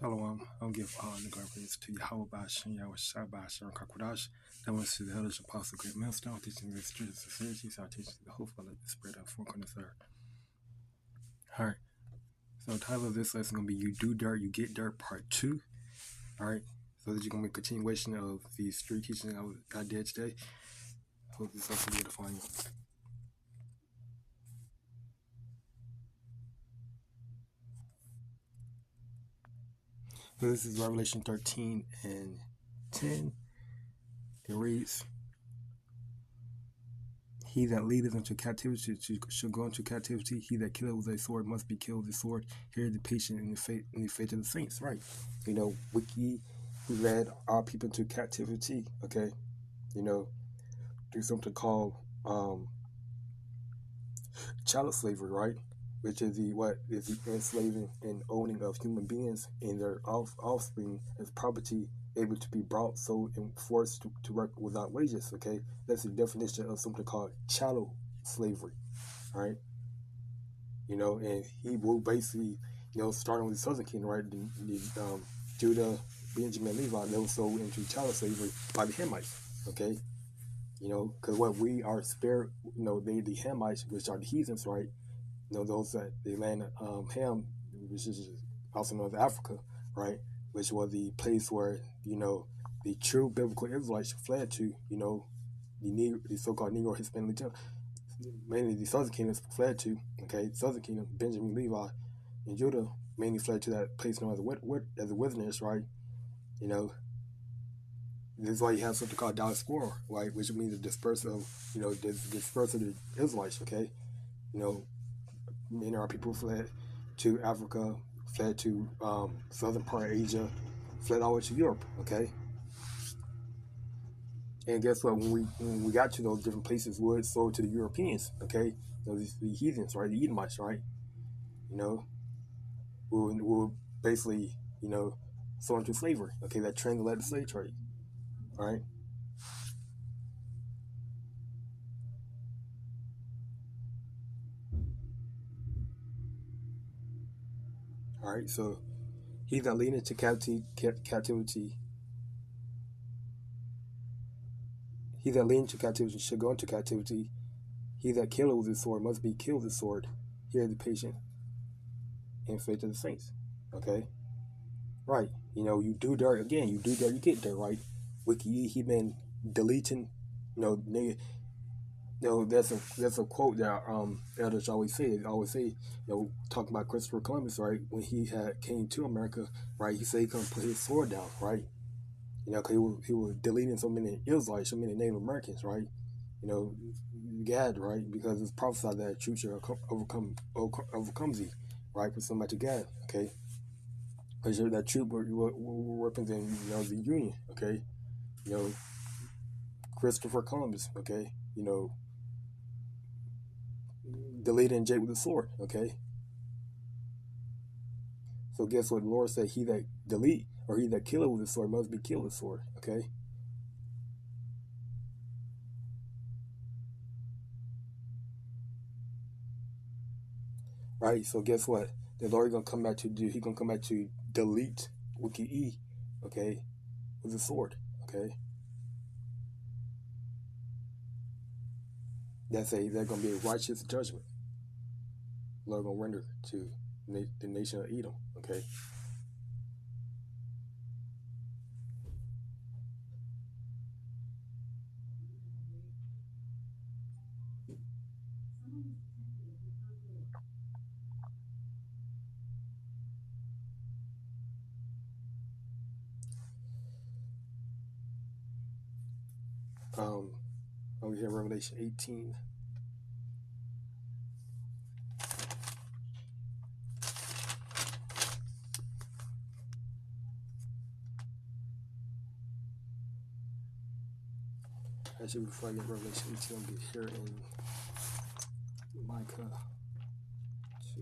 Shalom. I'll give all the glories to YAHAWAHSHI, YAHAWAHSHI, BAHASHAM, QADASH. That was to the elders, apostle, great millstone, teaching the streets of sincerity, so I teach the hope of the spread of four corners of earth. Alright. So the title of this lesson is going to be You Do Dirt, You Get Dirt, Part 2. Alright. So this is going to be a continuation of these three teachings I did today. Hope this also be edifying. So this is Revelation 13 and 10. It reads, He that leadeth into captivity shall go into captivity. He that killeth with a sword must be killed with a sword. Here is the patient in the faith of the saints. Right. You know, Wiki, who led our people into captivity, okay? You know, do something called chattel slavery, right? Which is the enslaving and owning of human beings and their offspring as property, able to be brought, sold, and forced to work without wages. Okay, that's the definition of something called chattel slavery, right? You know, and he will basically, you know, starting with the Southern Kingdom, right? The Judah, Benjamin, Levi, they were sold into chattel slavery by the Hamites. Okay, you know, because what we are spared, you know, the Hamites, which are the heathens, right? You know, those that the land of Ham, which is also known as Africa, right? Which was the place where, you know, the true biblical Israelites fled to, you know, the so-called Negro Hispanic, mainly the Southern Kingdom fled to, okay? Southern Kingdom, Benjamin, Levi, and Judah mainly fled to that place known as the wilderness, right? You know, this is why you have something called diaspora, right? Which means the dispersal of, you know, the dispersal of the Israelites, okay? You know, many of our people fled to Africa, fled to southern part of Asia, fled all the way to Europe, okay? And guess what? When we got to those different places, we were sold to the Europeans, okay? Those the heathens, right? The Edomites, right? You know, we were basically, you know, sold into slavery, okay? That transatlantic slave trade, all right? All right, so he that leadeth into captivity, he that leadeth into captivity shall go into captivity. He that killeth with his sword must be killed with his sword. Here the patient and faith of the saints. Okay? Right. You know, you do dirt again, you do dirt, you get dirt, right? Wiki, he been deleting, you know, nigga. You know, that's a quote that elders always say, you know, talking about Christopher Columbus, right? When he came to America, right? He said he couldn't put his sword down, right? You know, because he was deleting so many Israelites, so many Native Americans, right? You know, Gad, right? Because it's prophesied that truth shall overcomes thee, right? Put somebody to Gad, okay? Because that truth will represent, you know, the Union, okay? You know, Christopher Columbus, okay? You know, deleting Jake with the sword, okay? So guess what the Lord said? He that delete or he that killeth with the sword must be killed with the sword, okay? Right, so guess what? The Lord gonna come back to do. He gonna come back to delete Wiki E, okay, with a sword, okay. That's gonna be a righteous judgment. The Lord gonna render to the nation of Edom, okay. Over here, Revelation 18. Actually, before I get Revelation 18, I'll get here in Micah 2.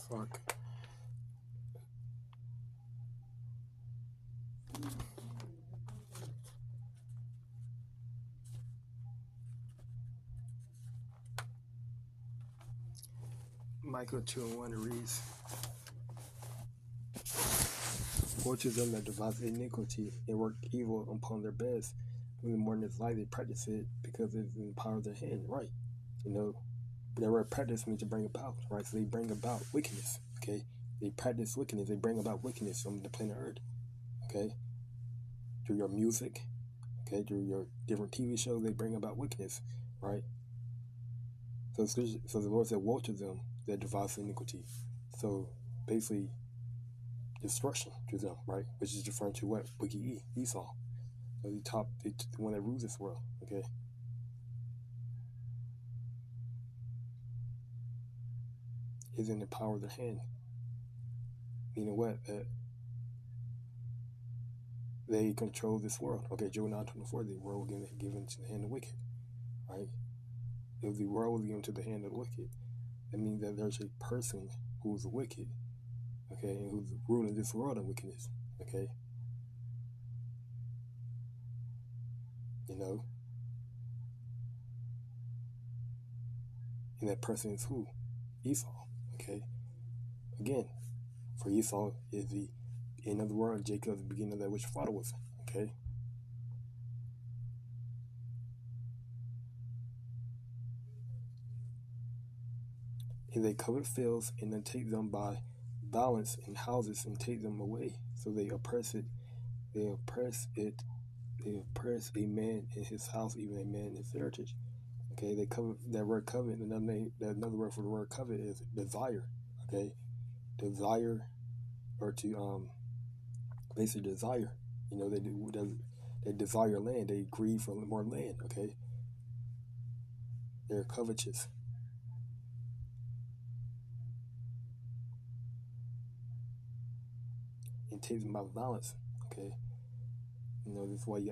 Fuck. Michael 2:1 reads, "Woe to them that devise iniquity and work evil upon their beds. When the morning is light, they practice it because it is in the power of their hand." Right. You know, the word practice means to bring about, right? So they bring about wickedness, okay? They practice wickedness. They bring about wickedness on the planet Earth, okay? Through your music, okay? Through your different TV shows, they bring about wickedness, right? So the Lord said, "Woe to them that devise iniquity." So basically, destruction to them, right? Which is referring to what? Wicked Esau. So the one that rules this world, okay? Is in the power of their hand. Meaning what? That they control this world. Okay, Job 9:24, the world was given to the hand of the wicked, right? If the world was given to the hand of the wicked, that means that there's a person who's wicked, okay, and who's ruling this world of wickedness, okay? You know? And that person is who? Esau, okay? Again, for Esau is the end of the world, and Jacob is the beginning of that which father was, okay? And they covet fields and then take them by violence, and houses and take them away. So they oppress it. They oppress a man in his house, even a man in his heritage. Okay, they covet. That word covet, another word for the word covet is desire. Okay, desire, or to basically desire. You know, they desire land. They grieve for more land. Okay, they're covetous. And take them by violence. Okay, you know, this is why you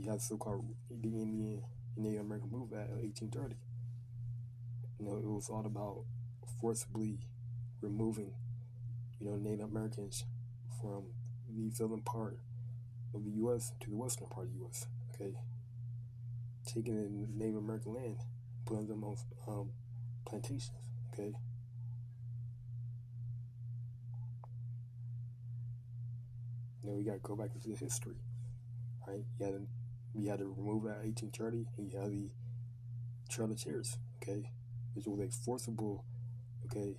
have so-called the Indian and Native American movement of 1830. You know, it was all about forcibly removing, you know, Native Americans from the southern part of the U.S. to the western part of the U.S. Okay, taking in Native American land, putting them on plantations. Okay, you know, we got to go back into the history, right? You had to remove that 1830, and you had the Trail of Tears, okay, which was a forcible, okay,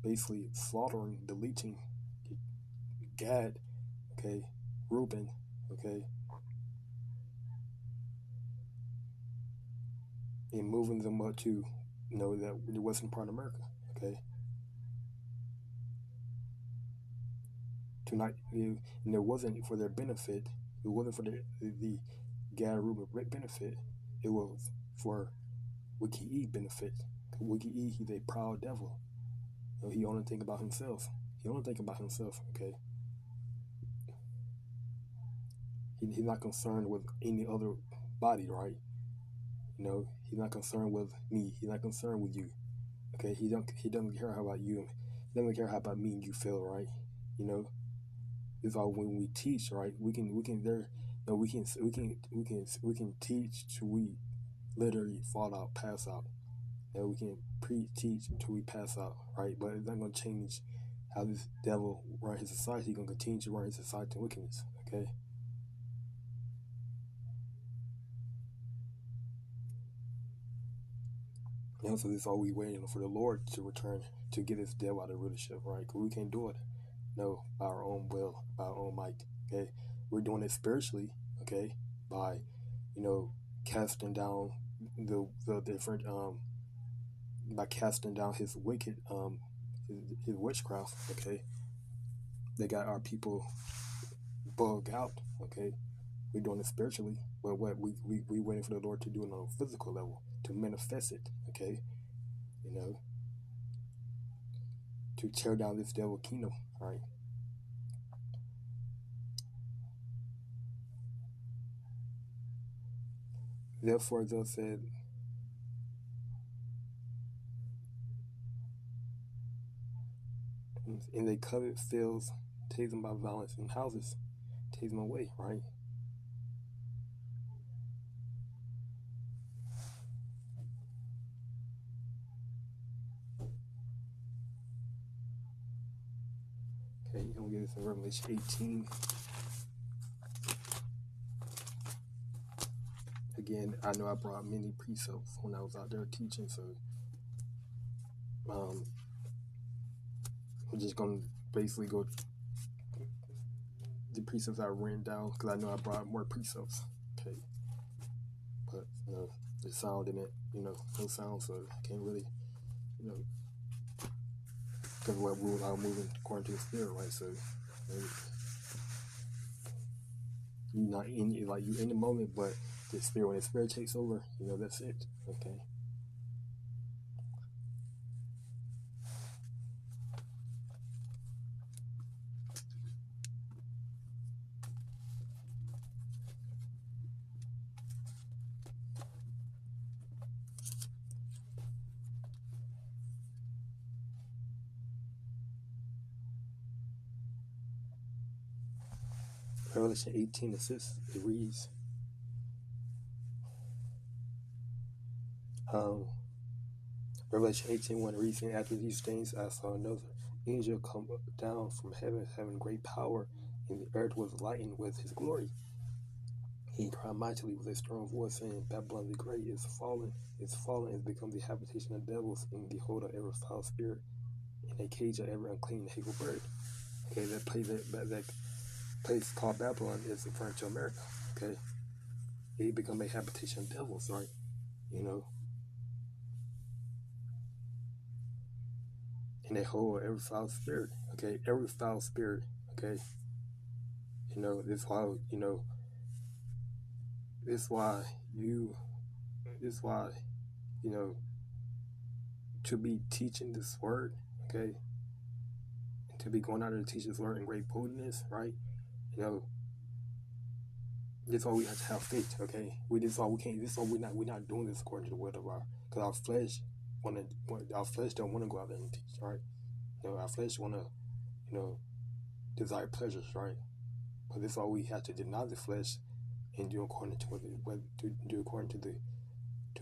basically slaughtering, deleting Gad, okay, Reuben, okay, and moving them up to, you know, that the western part of America, okay. Tonight, and it wasn't for their benefit. It wasn't for the Gad Reuben benefit. It was for Wiki E benefit. Wiki E, he's a proud devil. You know, he only think about himself. He only think about himself. Okay. He's not concerned with any other body, right? You know, he's not concerned with me. He's not concerned with you. Okay, he doesn't care how about you. He doesn't care how about me and you feel, right? You know, it's all when we teach, right? We can there. You know, we can teach till we literally fall out, pass out. You know, we can teach until we pass out, right? But it's not gonna change how this devil run his society. He's gonna continue to run his society in wickedness. Okay. You know, so this is all we waiting for the Lord to return to get this devil out of rulership, right? Because we can't do it, no, by our own will, by our own might. Okay, we're doing it spiritually, okay, by, you know, casting down the different by casting down his wicked his witchcraft. Okay, they got our people bugged out. Okay, we're doing it spiritually, but what we waiting for the Lord to do it on a physical level, to manifest it. Okay, you know, to tear down this devil kingdom. All right. Therefore, thus said, and they covet fields, takes them by violence, and houses, takes them away, right? Okay, I'm gonna get this in Revelation 18. Again, I know I brought many precepts when I was out there teaching, so I'm just gonna basically go the precepts I've written down because I know I brought more precepts. Okay, but the sound in it, no sound, so I can't really, because what rules I'm moving according to the spirit, right? So you're not in you're in the moment, but the spirit, when the spirit takes over, that's it. Okay. Revelation 18:6, it reads, Revelation 18:1 reads, and after these things I saw another angel come down from heaven, having great power, and the earth was lightened with his glory. He cried mightily with a strong voice, saying, Babylon the Great is fallen, is become the habitation of devils, and the hold of every foul spirit, and a cage of every unclean and hateful bird. Okay, that place called Babylon is referring to America. Okay, it become a habitation of devils, right? And they hold every foul spirit. Okay, every foul spirit. Okay, this why this why to be teaching this word, okay, and to be going out there to teach this word in great boldness, right? This is why we have to have faith, okay? This is why we can't. This is why we're not doing this according to the word of our, because our flesh don't want to go out there and teach, right? Our flesh want to, desire pleasures, right? But this is why we have to deny the flesh and do according to do according to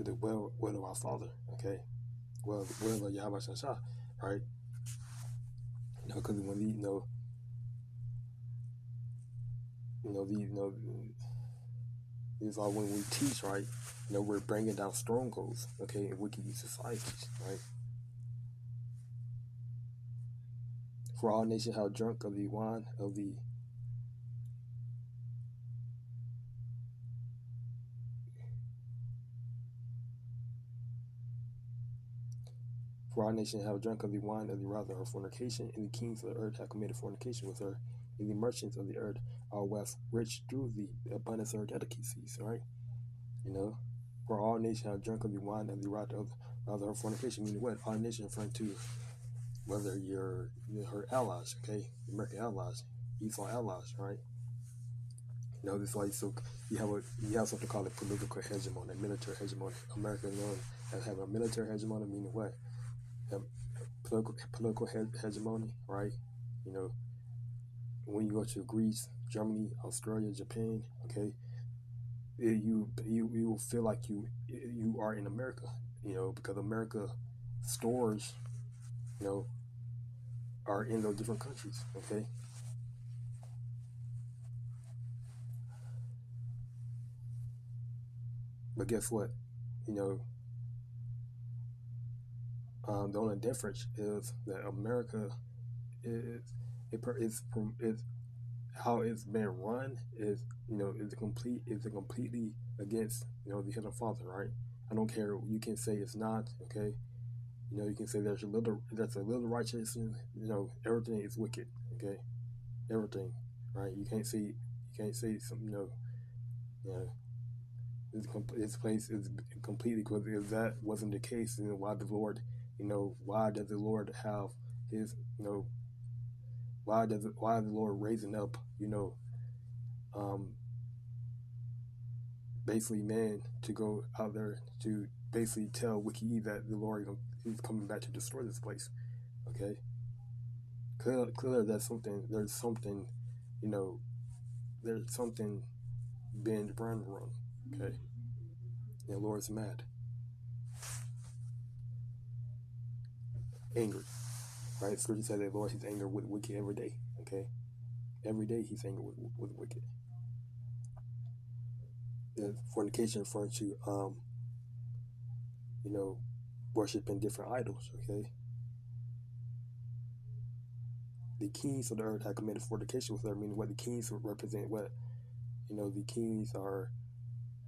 the will of our Father, okay? Well, the will of YAHAWAHSHI, right? Because when this is why when we teach, right, we're bringing down strongholds, okay, in wicked societies, right? For all nations have drunk of the wine of the wrath of her fornication, and the kings of the earth have committed fornication with her, and the merchants of the earth are waxed rich through the abundance of her delicacies, right? For all nations have drunk of the wine of the wrath of her fornication, meaning what? All nations referring to whether you're her allies, okay? American allies, Esau allies, right? This is why you have something called a political hegemony, a military hegemony. America known as having a military hegemony, meaning what? Political hegemony, right? When you go to Greece, Germany, Australia, Japan, okay, you will feel like you are in America, because America stores, are in those different countries, okay. But guess what? The only difference is that America is how it's been run is is completely against the Heavenly Father, right? I don't care. You can say it's not, okay. You can say there's a little righteousness. Everything is wicked, okay. Everything, right? You can't say something. This place is completely, because if that wasn't the case, then why the Lord, why does the Lord have his, why is the Lord raising up, basically man to go out there to basically tell Wiki that the Lord is coming back to destroy this place, okay? Clearly, there's something, you know, there's something being run wrong. Okay, and the Lord's mad, angry. Right? Scripture says that Lord, He's angry with wicked every day. Okay, every day He's angry with wicked. And fornication referring to you know, worshiping different idols. Okay, the kings of the earth have committed fornication with her, meaning what the kings represent. What the kings are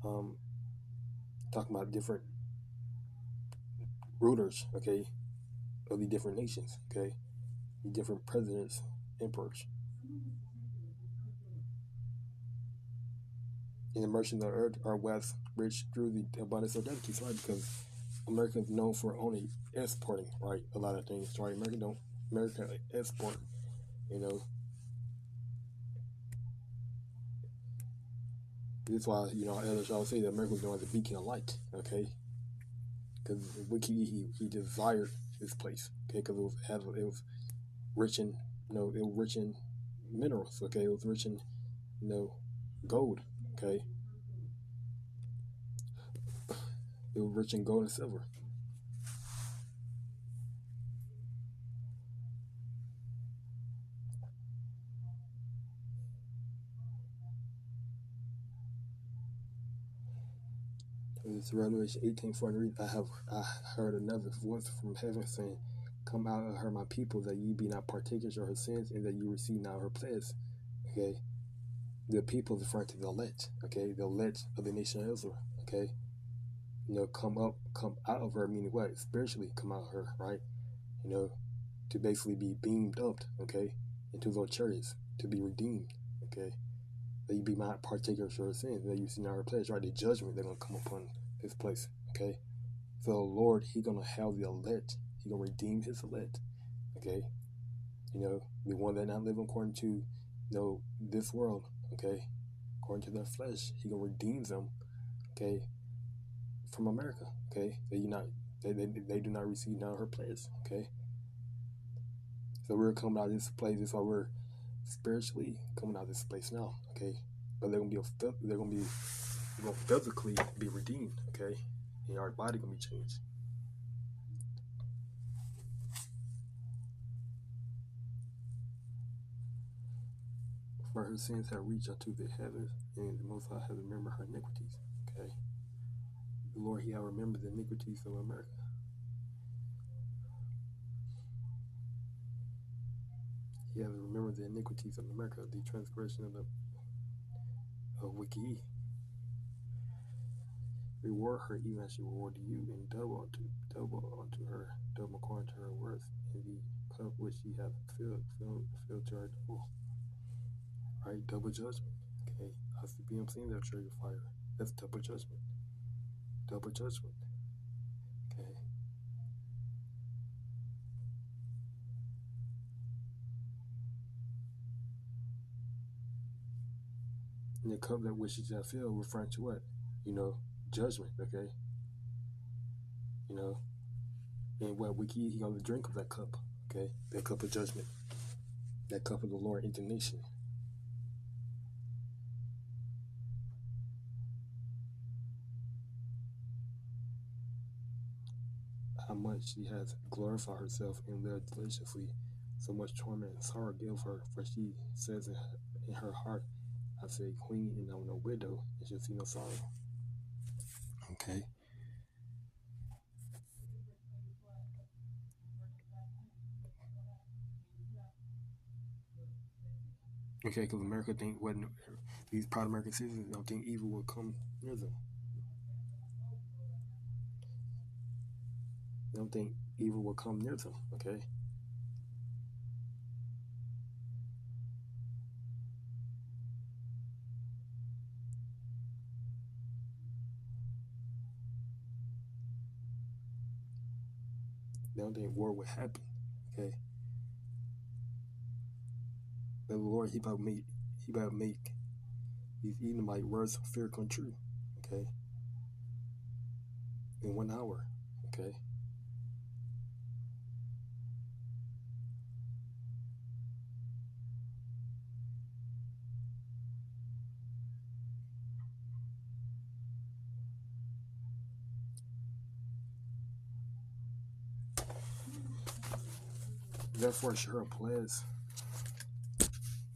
um, talking about different rulers. Okay, of the different nations. Okay, the different presidents, emperors. And the merchants of the earth are wealth rich through the abundance of destitutes, right? Because America is known for only exporting, right? A lot of things, right? America export, you know. That's why, elders always say that America was known as a beacon of light, okay? Because he desired this place, okay? Because it was rich in, it was rich in minerals, okay? It was rich in, gold, okay? It was rich in gold and silver. It's Revelation 18:40. I heard another voice from heaven saying, "Come out of her, my people, that ye be not partakers of her sins, and that you receive not her plagues." Okay, the people is referring to the elect. Okay, the elect of the nation of Israel. Okay, come out of her, meaning what? Spiritually, come out of her, right? To basically be beamed up. Okay, into those chariots to be redeemed. Okay, that you be not partakers of her sins, that you see not her plagues, right? The judgment they're gonna come upon this place. Okay. So Lord, He gonna have the elect. He gonna redeem His elect. Okay, the one that not living according to, this world. Okay, according to their flesh, He gonna redeem them. Okay, from America. Okay, they do not receive none of her plagues. Okay, so we're coming out of this place. That's why we're spiritually coming out of this place now. Okay, but they're gonna physically be redeemed. Okay, and our body gonna be changed. For her sins have reached unto the heavens, and the Most High has remembered her iniquities. Okay. The Lord, He has remembered the iniquities of America. He has remembered the iniquities of America, the transgression of wicked. Reward her even as she rewarded you, and double unto her, double according to her worth, and the cup which she hath filled to her double. Right? Double judgment. Okay. I see BMC that trigger fire. That's double judgment. Double judgment. Okay. And the cup that which she shall fill, referring to what? Judgment. Okay. And what wicked, He gonna drink of that cup. Okay. That cup of judgment. That cup of the Lord indignation. How much she has glorified herself and lived deliciously. So much torment and sorrow give her, for she says in her heart, I say queen and I'm no widow, and she'll see no sorrow. Okay. Okay, because America think these proud American citizens don't think evil will come near them. They don't think evil will come near them. Okay. They don't think war will happen. Okay. But the Lord, He about to make these Edomite words of fear come true. Okay. In 1 hour. Okay. Therefore shall her plagues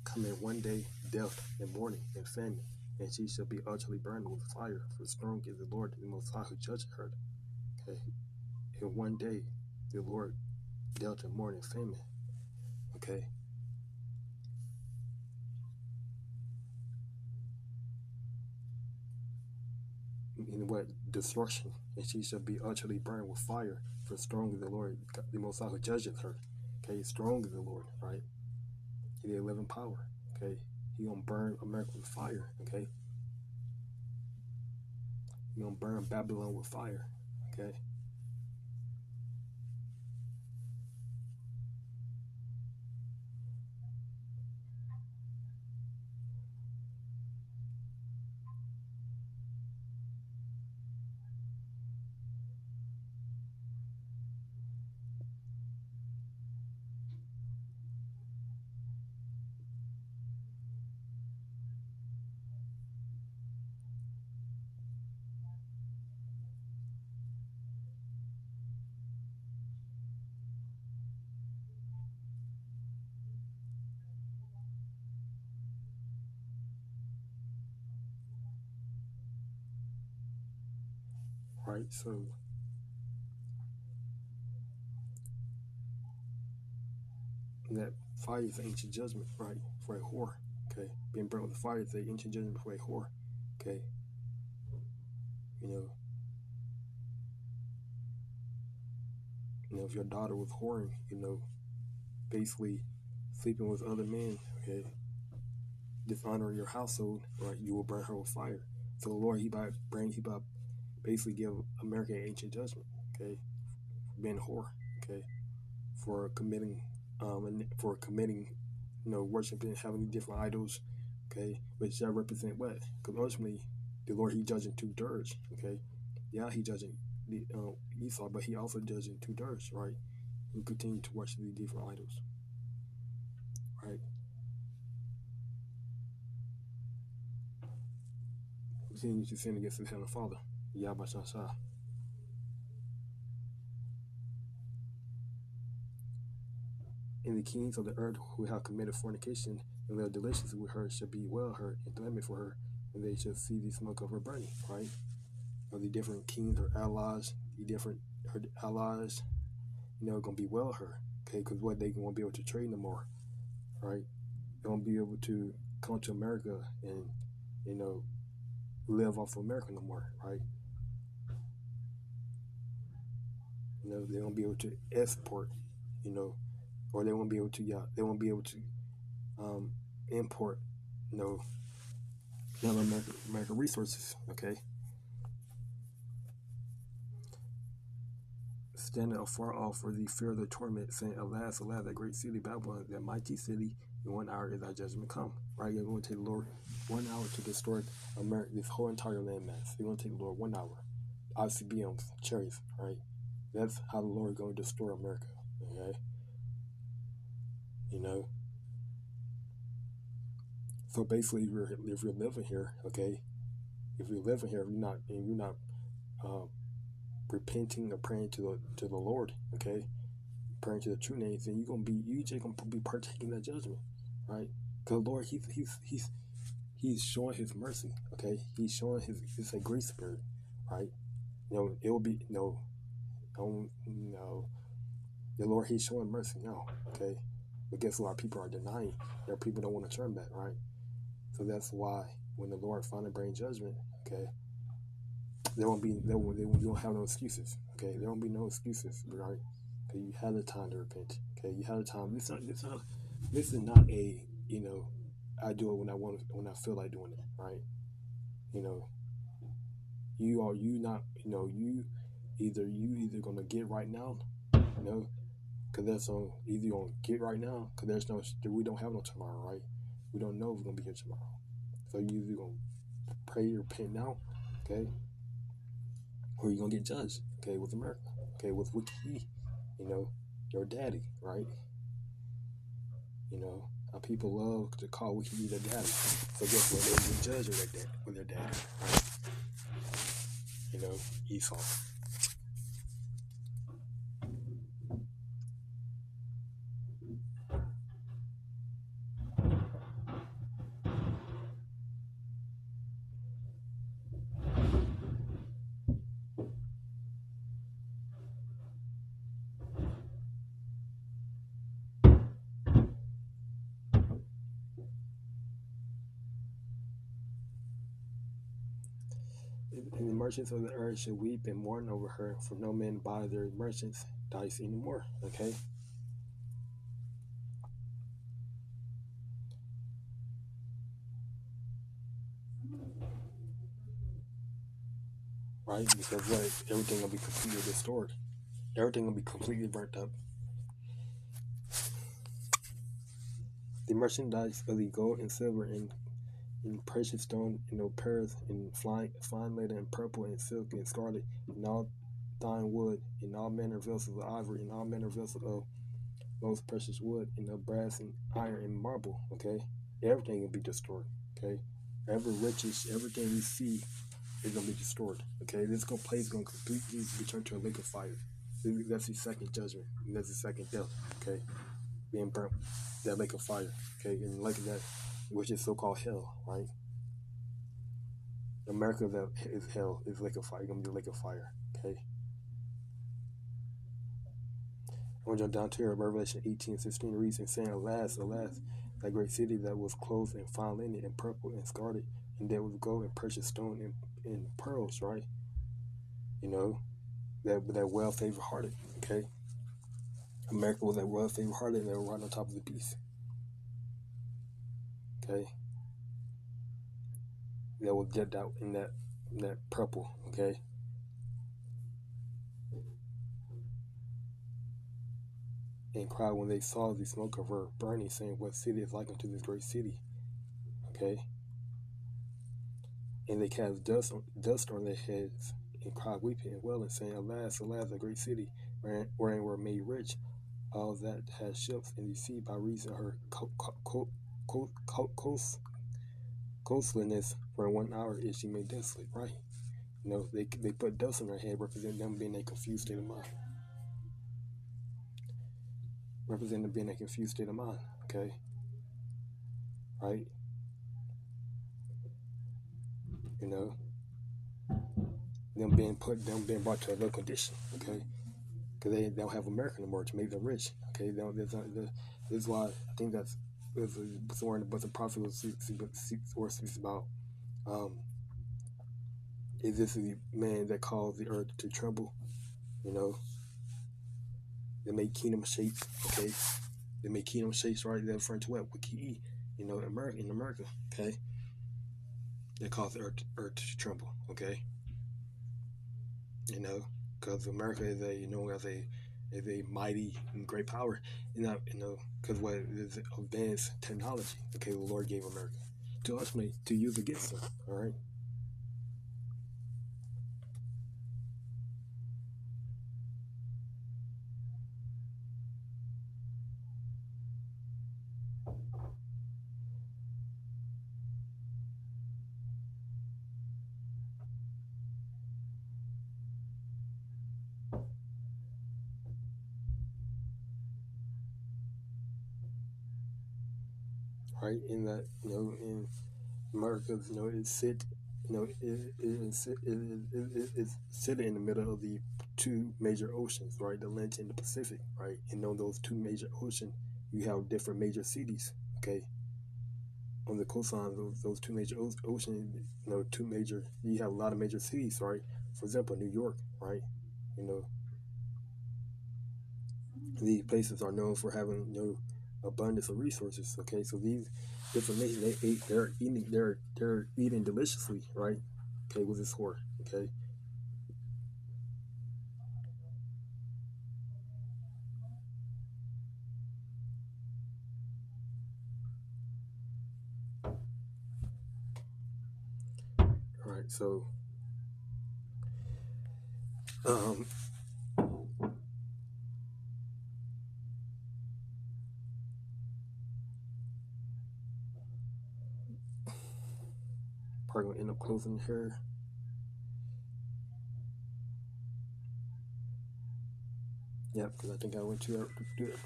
come in one day, death and mourning and famine, and she shall be utterly burned with fire, for strong is the Lord, the Most High, who judgeth her. Okay. In one day, the Lord dealt in mourning and famine. Okay. In what? Destruction. And she shall be utterly burned with fire, for strong is the Lord, the Most High, who judgeth her. Okay. Strong is the Lord, right? He did live in power. Okay. He gonna burn America with fire. Okay. He gonna burn Babylon with fire. Okay. Right. So that fire is ancient judgment, right? For a whore. Okay. Being burnt with fire is a ancient judgment for a whore. Okay. If your daughter was whoring, basically sleeping with other men, okay, dishonoring your household, right, you will burn her with fire. So the Lord, he about basically give America an ancient judgment, okay, for being a whore, okay, for committing, worshiping, having different idols, okay, which that represent what? Because ultimately, the Lord, he judging two thirds, okay. Yeah, he judging the Esau, but he also judging two thirds, right, who continue to worship these different idols, right. Continue to sin against his heavenly Father, YAHAWAHSHI. And the kings of the earth who have committed fornication and live deliciously with her shall be well hurt and lament for her, and they shall see the smoke of her burning, right? The different kings or allies, her allies, gonna be well hurt, okay? Because what, they won't be able to trade no more, right? They won't be able to come to America and, live off of America no more, right? They won't be able to export, or they won't be able to, import, American resources, okay? Standing afar off for the fear of the torment, saying, Alas, alas, that great city, Babylon, that mighty city, in 1 hour is thy judgment come. Right? You're going to take the Lord 1 hour to destroy America, this whole entire landmass. You're going to take the Lord 1 hour. ICBMs, cherries, right? That's how the Lord is going to destroy America, okay? So basically, if you're living here, okay, if you're not repenting or praying to the Lord, okay, praying to the true names, then you just gonna be partaking that judgment, right? Because the Lord, he's showing his mercy, okay. He's showing his a grace spirit, right? It will be no, the Lord, he's showing mercy now, okay. But guess what? Our people are denying. Their people don't want to turn back, right? So that's why when the Lord finally brings judgment, okay, you don't have no excuses, okay. There won't be no excuses, right? Okay, you had the time to repent. Okay, you had the time. This is not a I do it when I feel like doing it, right? You either gonna get right now, because that's on either you gonna get right now, because we don't have no tomorrow, right? We don't know if we're gonna be here tomorrow, so you either gonna pray or repent now, okay, or you're gonna get judged, okay, with America, okay, with Wiki, your daddy, right? How people love to call Wiki their daddy. So guess what? They get judged with their daddy, right? Esau. And the merchants of the earth should weep and mourn over her, for no man buy their merchants dice anymore. Okay, right? Because what? Everything will be completely destroyed. Everything will be completely burnt up. The merchandise of the gold and silver and in precious stone, in pearls, in fine leather, and purple, and silk, and scarlet, and all fine wood, and all manner of vessels of ivory, and all manner of vessels of most precious wood, and of brass, and iron, and marble. Okay, everything will be destroyed. Okay, every riches, everything you see is gonna be destroyed. Okay, this place is gonna completely be turned to a lake of fire. That's the second judgment, and that's the second death. Okay, being burnt, that lake of fire. Okay, and the lake of that, which is so-called hell, right? America that is hell is lake of fire. Gonna be a lake of fire. Okay. I want to jump down to here. Revelation 18:16 reads and saying, "Alas, alas, that great city that was clothed in fine linen and purple and scarlet, and there was gold and precious stone and pearls." Right. You know that well favored hearted. Okay. America was that well favored hearted, and they were right on top of the beast. Okay. That was decked out in that purple. Okay. And cried when they saw the smoke of her burning, saying, "What city is like unto this great city?" Okay. And they cast dust on their heads, and cried, weeping and wailing, saying, "Alas, alas, a great city, wherein were made rich all that had ships in the sea by reason of her costliness. For in 1 hour is she made desolate." Right? They put dust on their head, representing them being a confused state of mind. Representing them being a confused state of mind. Okay? Right? You know, them being brought to a low condition. Okay? Because they don't have America anymore to make them rich. Okay, this is why I think that's somewhere in the book the prophet speaks about. Is this the man that caused the earth to tremble? You know, they make kingdom shapes. Okay, they make kingdom shapes. Right, they're referring to what Wiki. In America. Okay, they caused the earth to tremble. Okay, because America is as a mighty and great power, because what is advanced technology. Okay, the Lord gave America to us to use against them. All right, right. In that, in America, it's sitting in the middle of the two major oceans, right? The Atlantic and the Pacific, right? And on those two major oceans, you have different major cities. Okay, on the coastline of those two major oceans, you have a lot of major cities, right? For example, New York, right? You know, these places are known for having abundance of resources. Okay, so these different nations they're eating deliciously, right? Okay, with this whore. Okay, all right. So um, probably gonna end up closing here. Yep, because I think I went through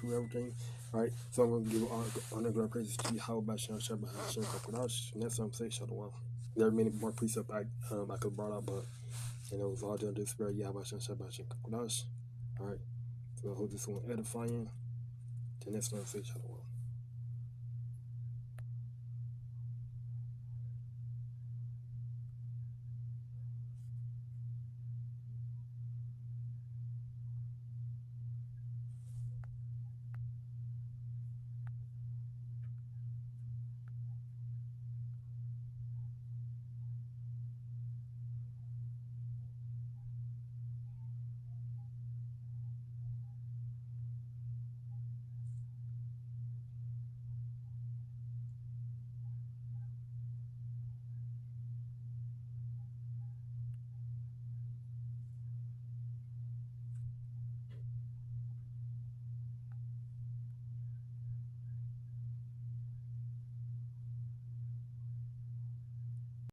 everything. Right? So I'm going to give honor, glory, praises to YAHAWAHSHI, BAHASHAM, QADASH. Next time, say Shalom. There are many more precepts I could have brought up, but it was all done to spare YAHAWAHSHI, BAHASHAM, QADASH. All right. So I hope this one edifying. Till next time, say Shalom.